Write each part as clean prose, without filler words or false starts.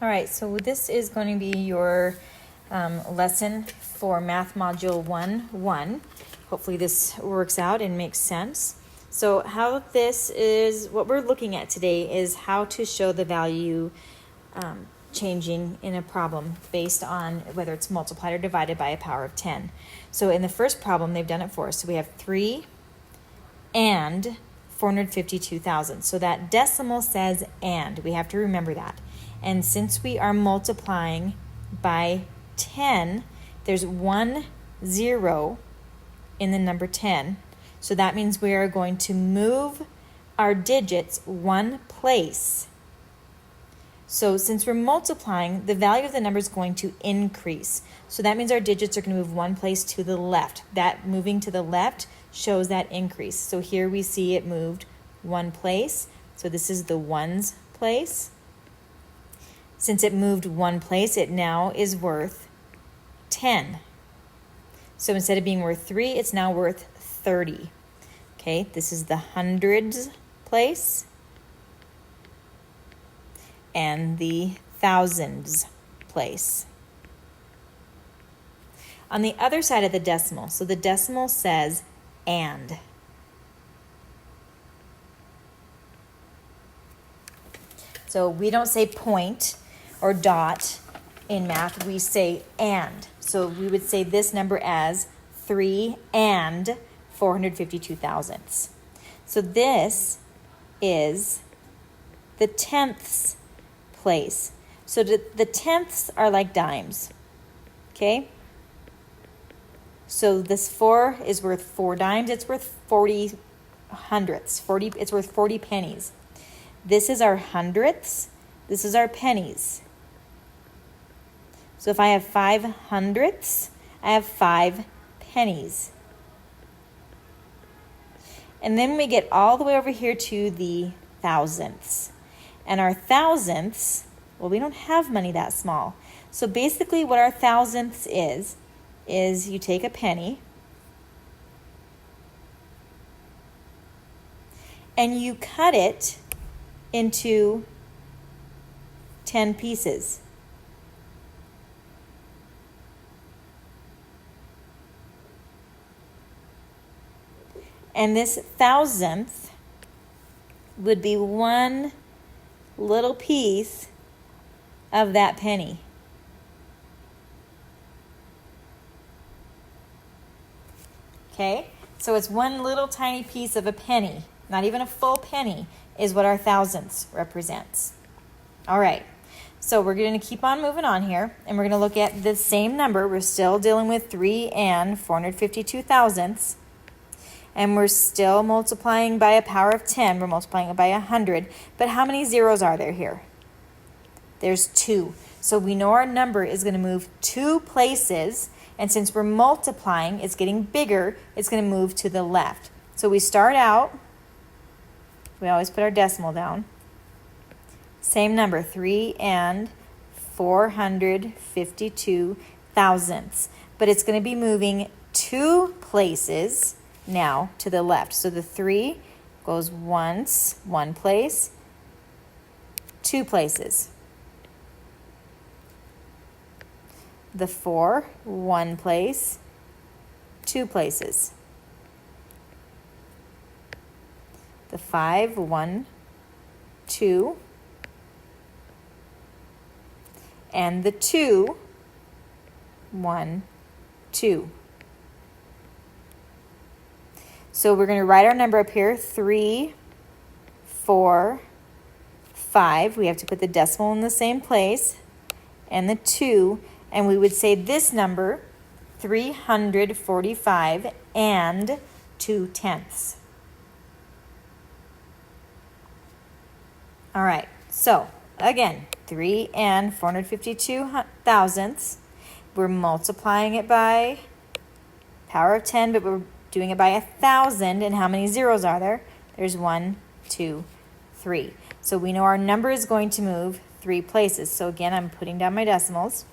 All right, so this is going to be your lesson for Math Module 1-1. Hopefully this works out and makes sense. So what we're looking at today is how to show the value changing in a problem based on whether it's multiplied or divided by a power of 10. So in the first problem, they've done it for us. So we have 3 and 452,000. So that decimal says and. We have to remember that. And since we are multiplying by 10, there's 1 0 in the number 10. So that means we are going to move our digits one place. So since we're multiplying, the value of the number is going to increase. So that means our digits are going to move one place to the left. That moving to the left shows that increase. So here we see it moved one place. So this is the ones place. Since it moved one place, it now is worth 10. So instead of being worth 3, it's now worth 30. Okay, this is the hundreds place and the thousands place. On the other side of the decimal, so the decimal says and. So we don't say point or dot in math, we say and. So we would say this number as 3 and 452 thousandths. So this is the tenths place. So the tenths are like dimes, okay? So this 4 is worth 4 dimes. It's worth 40 hundredths. It's worth 40 pennies. This is our hundredths. This is our pennies. So if I have 5 hundredths, I have 5 pennies. And then we get all the way over here to the thousandths. And our thousandths, well, we don't have money that small. So basically what our thousandths is you take a penny and you cut it into 10 pieces. And this thousandth would be one little piece of that penny. Okay, so it's one little tiny piece of a penny, not even a full penny, is what our thousandths represents. All right, so we're going to keep on moving on here, and we're going to look at the same number. We're still dealing with 3 and 452 thousandths. And we're still multiplying by a power of 10. We're multiplying it by 100. But how many zeros are there here? There's 2. So we know our number is going to move 2 places. And since we're multiplying, it's getting bigger. It's going to move to the left. So we start out. We always put our decimal down. Same number, 3 and 452 thousandths. But it's going to be moving 2 places now to the left. So the 3 goes once, one place, 2 places. The 4, one place, 2 places. The 5, 1, 2. And the 2, 1, 2. So we're going to write our number up here, 3, 4, 5. We have to put the decimal in the same place, and the 2. And we would say this number, 345 and 2 tenths. All right, so again, 3 and 452 thousandths. We're multiplying it by power of 10, but we're doing it by 1,000, and how many zeros are there? There's 1, 2, 3. So we know our number is going to move 3 places. So again, I'm putting down my decimals.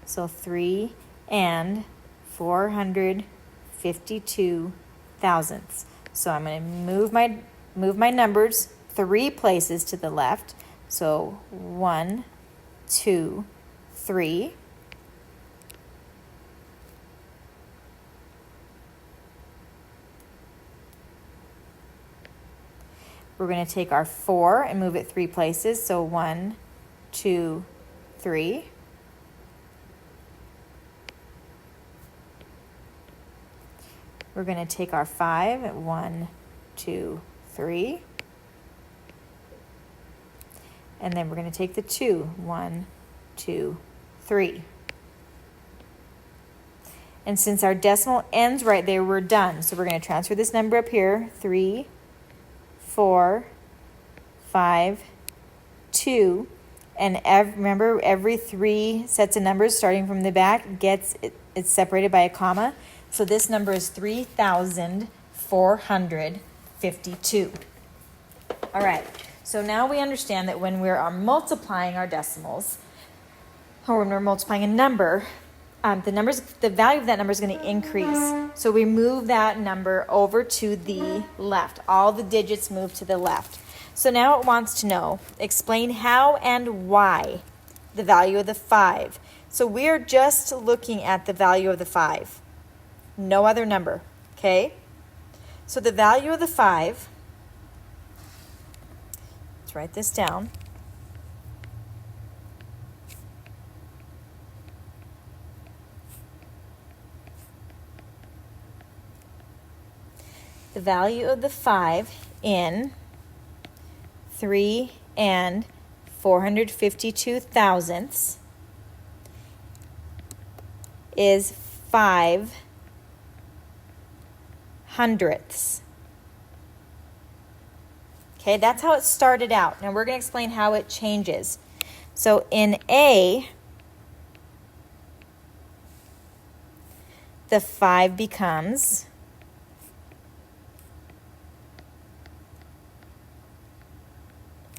So 3 and 452 thousandths. So I'm going to move my numbers 3 places to the left. So 1, 2, 3. We're going to take our 4 and move it 3 places. So 1, 2, 3. We're going to take our 5 at 1, 2, 3. And then we're going to take the 2, 1, 2, 3. And since our decimal ends right there, we're done. So we're going to transfer this number up here, 3, 4, 5, 2. And remember, every 3 sets of numbers starting from the back it's separated by a comma. So this number is 3,452. All right. So now we understand that when we are multiplying our decimals, or when we're multiplying a number, the value of that number is going to increase. So we move that number over to the left. All the digits move to the left. So now it wants to know, explain how and why the value of the 5. So we are just looking at the value of the 5. No other number, okay? So the value of the 5, let's write this down. The value of the 5 in 3 and 452 thousandths is 5 hundredths. Okay, that's how it started out. Now we're going to explain how it changes. So in A, the 5 becomes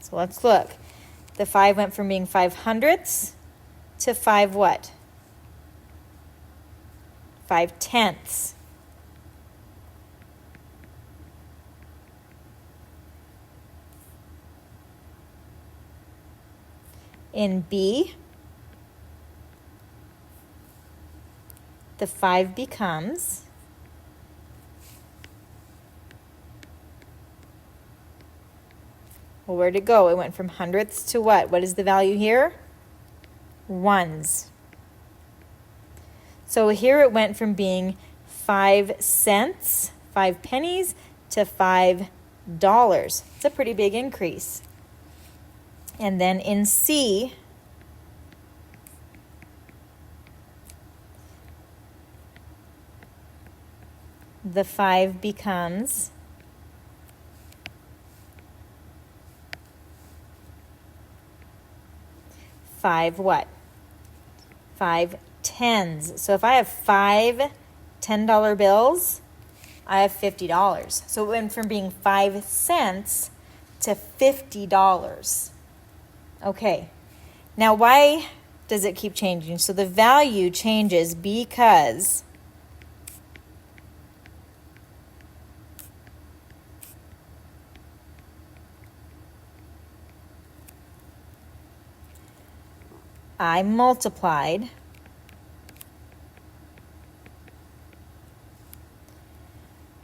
So let's look. The 5 went from being 5 hundredths to 5 what? 5 tenths. In B, the 5 becomes well, where'd it go? It went from hundredths to what? What is the value here? Ones. So here it went from being 5 cents, 5 pennies, to $5. It's a pretty big increase. And then in C, the 5 becomes five what? 5 tens. So if I have 5 $10 bills, I have $50. So it went from being 5 cents to $50. Okay, now why does it keep changing? So the value changes because I multiplied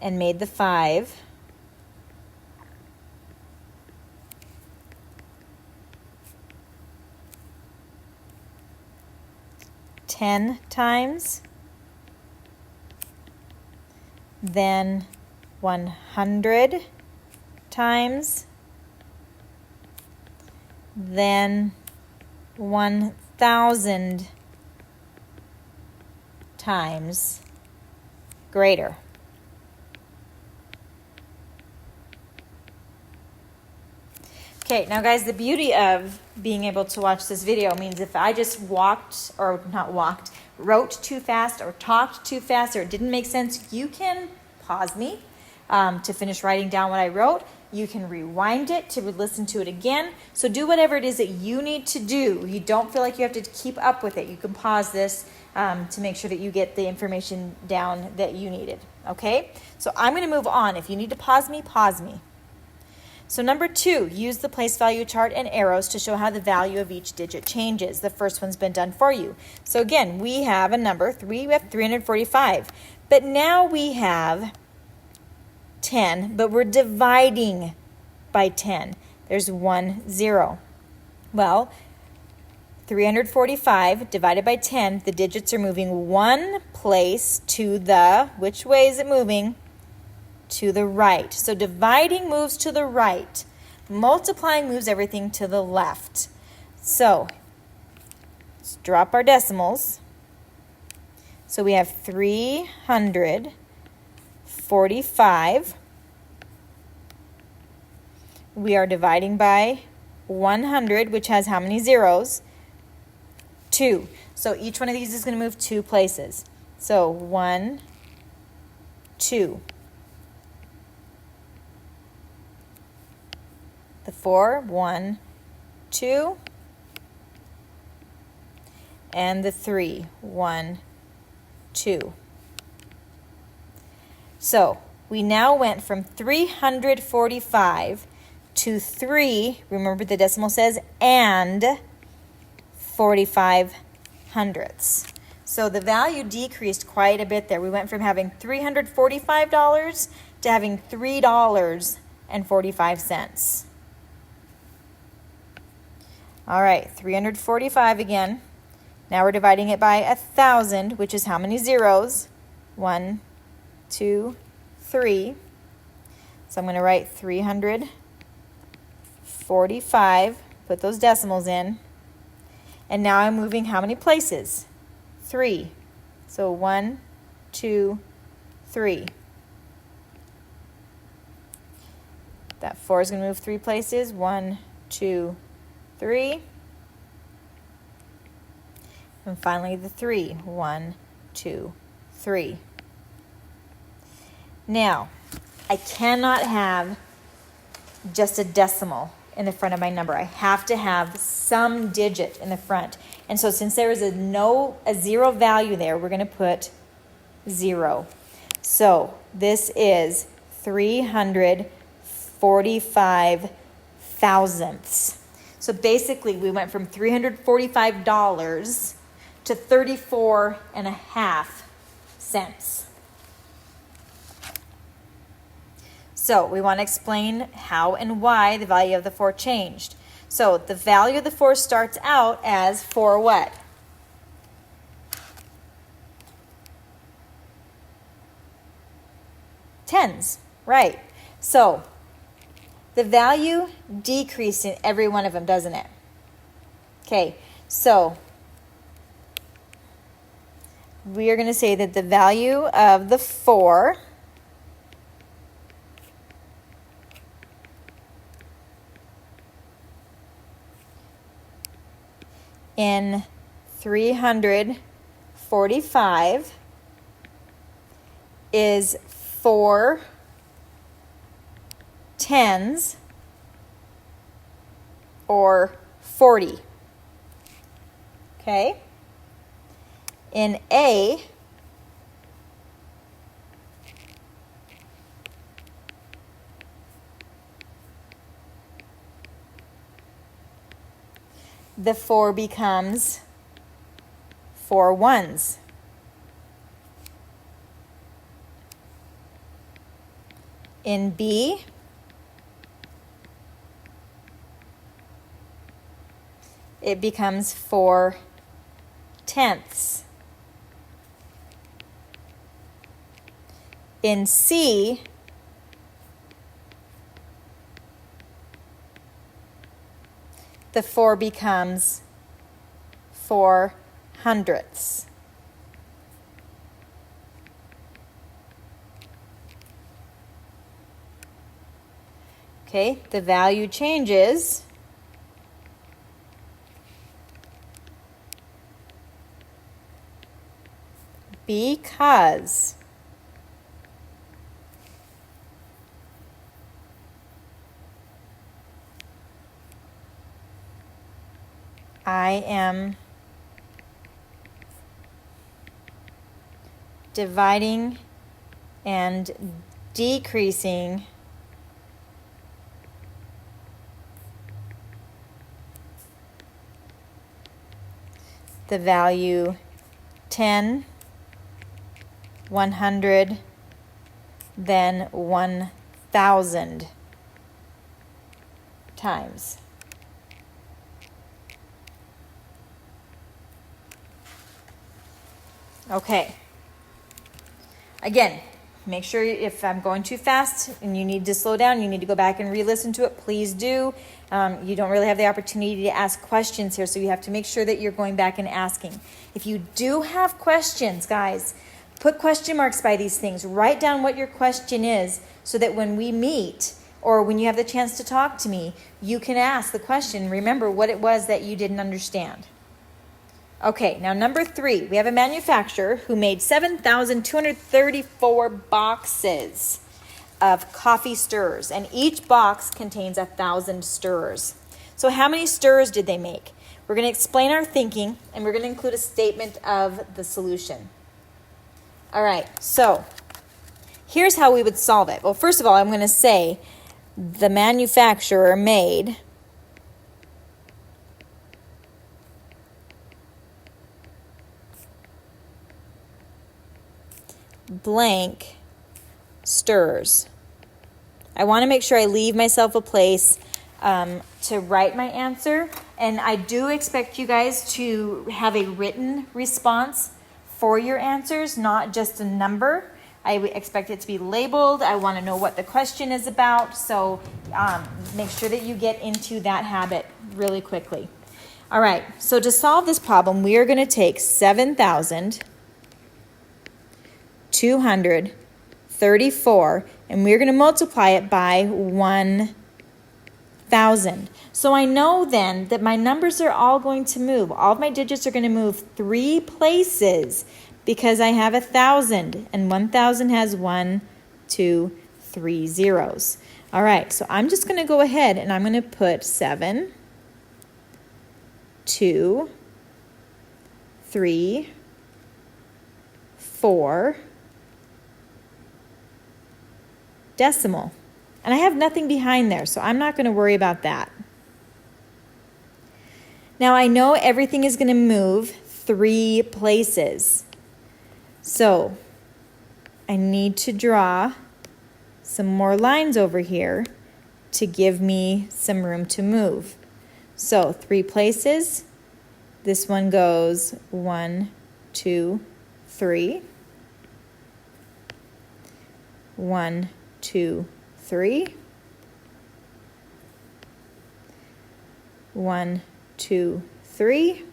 and made the 5 10 times, then 100 times, then 1,000 times greater. Okay, now guys, the beauty of being able to watch this video means if I just wrote too fast or talked too fast or it didn't make sense, you can pause me to finish writing down what I wrote. You can rewind it to listen to it again. So do whatever it is that you need to do. You don't feel like you have to keep up with it. You can pause this to make sure that you get the information down that you needed. Okay? So I'm going to move on. If you need to pause me, pause me. So number 2, use the place value chart and arrows to show how the value of each digit changes. The first one's been done for you. So again, we have a number, we have 345. But now we have 10, but we're dividing by 10. There's 1 0. Well, 345 divided by 10, the digits are moving one place to the, which way is it moving? To the right. So dividing moves to the right. Multiplying moves everything to the left. So let's drop our decimals. So we have 345. We are dividing by 100, which has how many zeros? 2. So each one of these is going to move 2 places. So 1, 2. The 4, 1, 2. And the 3, 1, 2. So we now went from 345 to 3, remember the decimal says, and 45 hundredths. So the value decreased quite a bit there. We went from having $345 to having $3.45. All right, 345 again. Now we're dividing it by 1,000, which is how many zeros? 1, 2, 3. So I'm going to write 345, put those decimals in. And now I'm moving how many places? 3. So 1, 2, 3. That 4 is going to move 3 places. 1, 2, 3. And finally the 3. 1, 2, 3. Now, I cannot have just a decimal in the front of my number. I have to have some digit in the front. And so since there is a zero value there, we're going to put 0. So this is 345 thousandths. So basically we went from $345 to 34.5 cents. So we want to explain how and why the value of the 4 changed. So the value of the 4 starts out as 4 what? Tens, right. So the value decreased in every one of them, doesn't it? Okay, so we are going to say that the value of the 4 in 345 is 4 tens or 40. Okay? In A, the 4 becomes 4 ones. In B, it becomes 4 tenths. In C, the 4 becomes 4 hundredths. Okay, the value changes because I am dividing and decreasing the value 10, 100, then 1,000 times. Okay. Again, make sure if I'm going too fast and you need to slow down, you need to go back and re-listen to it, please do. You don't really have the opportunity to ask questions here, so you have to make sure that you're going back and asking. If you do have questions, guys, put question marks by these things. Write down what your question is so that when we meet or when you have the chance to talk to me, you can ask the question. Remember what it was that you didn't understand. Okay, now number 3, we have a manufacturer who made 7,234 boxes of coffee stirrers, and each box contains 1,000 stirrers. So how many stirrers did they make? We're going to explain our thinking, and we're going to include a statement of the solution. All right, so here's how we would solve it. Well, first of all, I'm going to say the manufacturer made blank stirrers. I want to make sure I leave myself a place to write my answer, and I do expect you guys to have a written response for your answers, not just a number. I expect it to be labeled. I want to know what the question is about, so make sure that you get into that habit really quickly. All right, so to solve this problem, we are going to take 7,234, and we're going to multiply it by 1,000. So I know then that my numbers are all going to move. All of my digits are going to move 3 places because I have 1,000, and 1,000 has 1, 2, 3 zeros. All right, so I'm just going to go ahead and I'm going to put 7, 2, 3, 4, decimal. And I have nothing behind there, so I'm not going to worry about that. Now I know everything is going to move 3 places. So I need to draw some more lines over here to give me some room to move. So 3 places. This one goes 1, 2, 3. 1, 2, 3. 1, 2, 3.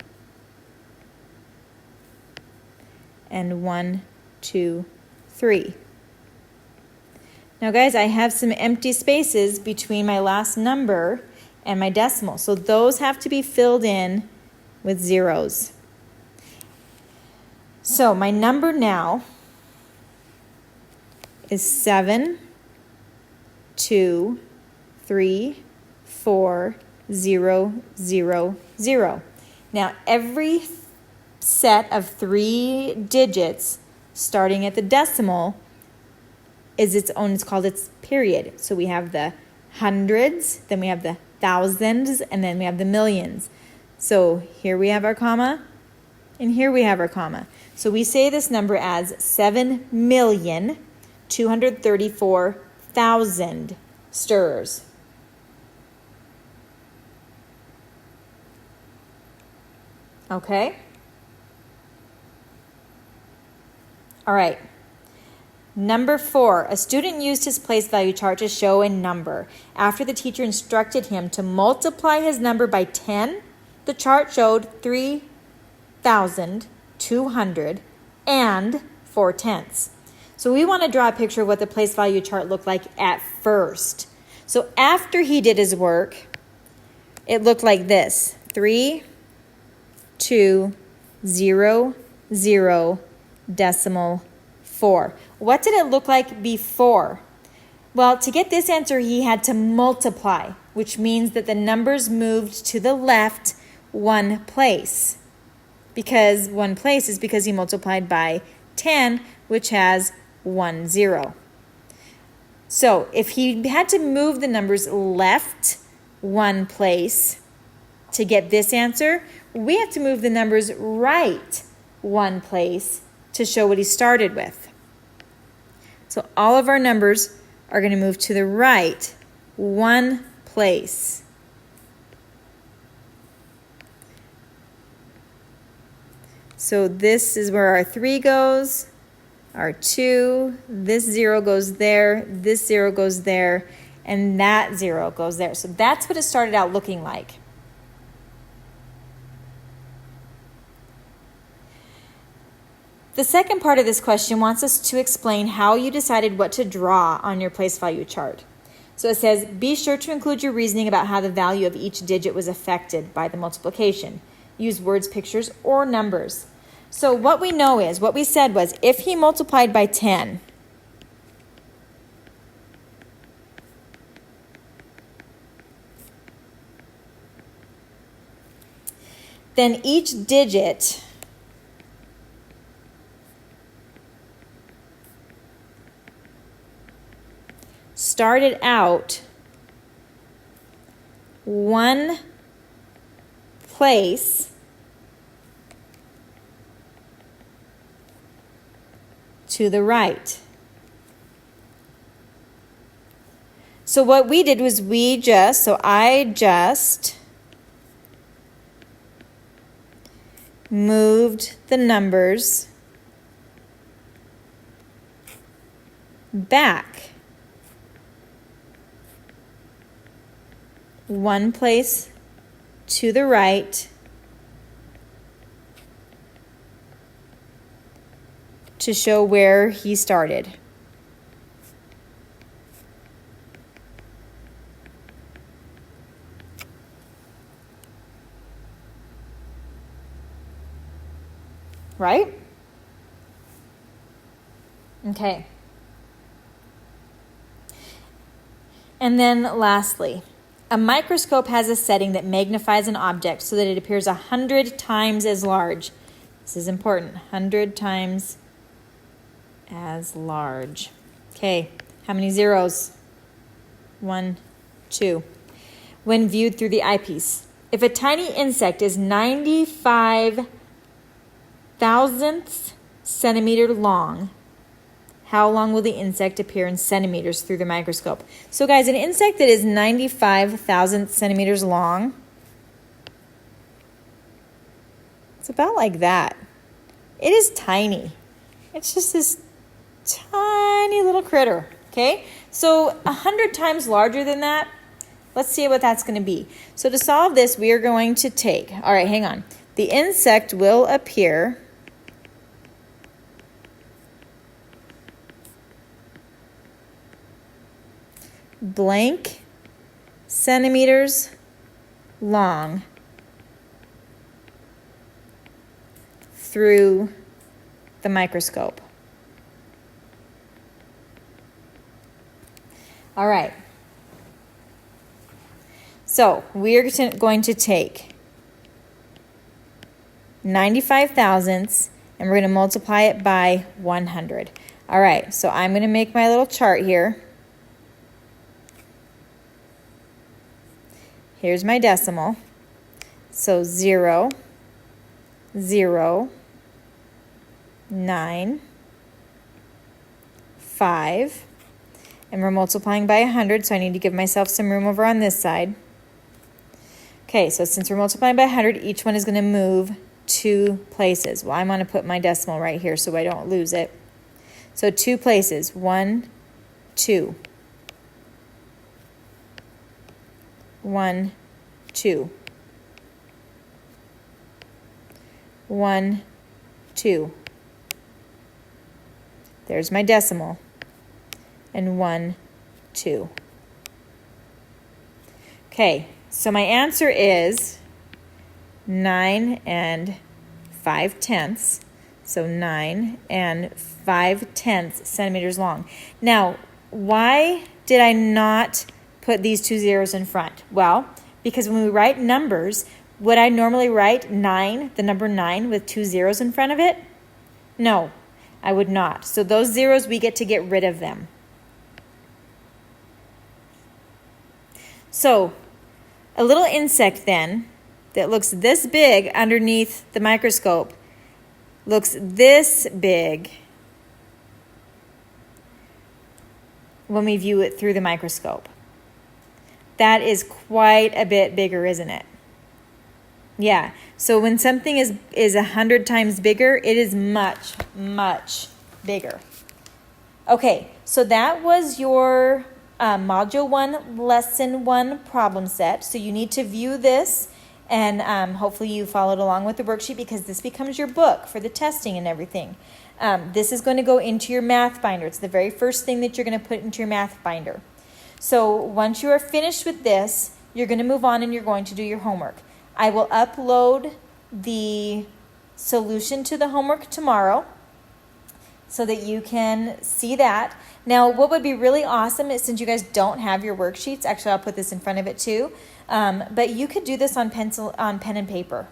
And 1, 2, 3. Now guys, I have some empty spaces between my last number and my decimal, so those have to be filled in with zeros. So my number now is 7, 2, 3, 4, 0, 0, 0. Now every set of 3 digits starting at the decimal is its own, it's called its period. So we have the hundreds, then we have the thousands, and then we have the millions. So here we have our comma, and here we have our comma. So we say this number as 7,234,000 stirrers. Okay? All right. Number 4, a student used his place value chart to show a number. After the teacher instructed him to multiply his number by 10, the chart showed 3,200 and 4/10. So we want to draw a picture of what the place value chart looked like at first. So after he did his work, it looked like this: 3, 2, 0, 0, decimal 4. What did it look like before? Well, to get this answer, he had to multiply, which means that the numbers moved to the left 1 place. Because 1 place is because he multiplied by 10, which has 1 0. So if he had to move the numbers left 1 place to get this answer, we have to move the numbers right one place to show what he started with. So all of our numbers are going to move to the right one place. So this is where our 3 goes, our 2, this 0 goes there, this 0 goes there, and that 0 goes there. So that's what it started out looking like. The second part of this question wants us to explain how you decided what to draw on your place value chart. So it says, be sure to include your reasoning about how the value of each digit was affected by the multiplication. Use words, pictures, or numbers. So what we know is, what we said was, if he multiplied by 10, then each digit started out one place to the right. So what we did was I just moved the numbers back one place to the right to show where he started. Right? Okay. And then lastly, a microscope has a setting that magnifies an object so that it appears 100 times as large. This is important. 100 times as large. Okay, how many zeros? 1, 2. When viewed through the eyepiece. If a tiny insect is 95 thousandths centimeter long, how long will the insect appear in centimeters through the microscope? So guys, an insect that is 95 thousandths centimeters long, it's about like that. It is tiny. It's just this tiny little critter, okay? So 100 times larger than that, let's see what that's going to be. So to solve this, we are going to take, all right, hang on. The insect will appear blank centimeters long through the microscope. All right. So we're going to take 95 thousandths and we're going to multiply it by 100. All right, so I'm going to make my little chart here. Here's my decimal. So 0, 0, 9, 5. And we're multiplying by 100, so I need to give myself some room over on this side. Okay, so since we're multiplying by 100, each one is going to move 2 places. Well, I'm going to put my decimal right here so I don't lose it. So 2 places. 1, 2. 1, 2. 1, 2. There's my decimal. And 1, 2. Okay, so my answer is 9 and 5/10. So 9 and 5/10 centimeters long. Now, why did I not put these 2 zeros in front? Well, because when we write numbers, would I normally write 9, the number 9, with 2 zeros in front of it? No, I would not. So those zeros, we get to get rid of them. So a little insect then that looks this big underneath the microscope looks this big when we view it through the microscope. That is quite a bit bigger, isn't it? Yeah, so when something is 100 times bigger, it is much, much bigger. Okay, so that was your Module 1, Lesson 1 problem set. So you need to view this, and hopefully you followed along with the worksheet, because this becomes your book for the testing and everything. This is going to go into your math binder. It's the very first thing that you're going to put into your math binder. So once you are finished with this, you're going to move on and you're going to do your homework. I will upload the solution to the homework tomorrow so that you can see that. Now, what would be really awesome is, since you guys don't have your worksheets, actually I'll put this in front of it too, but you could do this on pen and paper,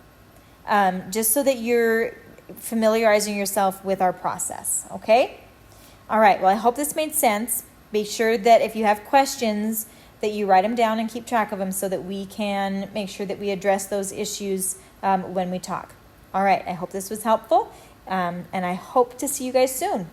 just so that you're familiarizing yourself with our process, okay? All right, well, I hope this made sense. Be sure that if you have questions, that you write them down and keep track of them so that we can make sure that we address those issues when we talk. All right, I hope this was helpful, and I hope to see you guys soon.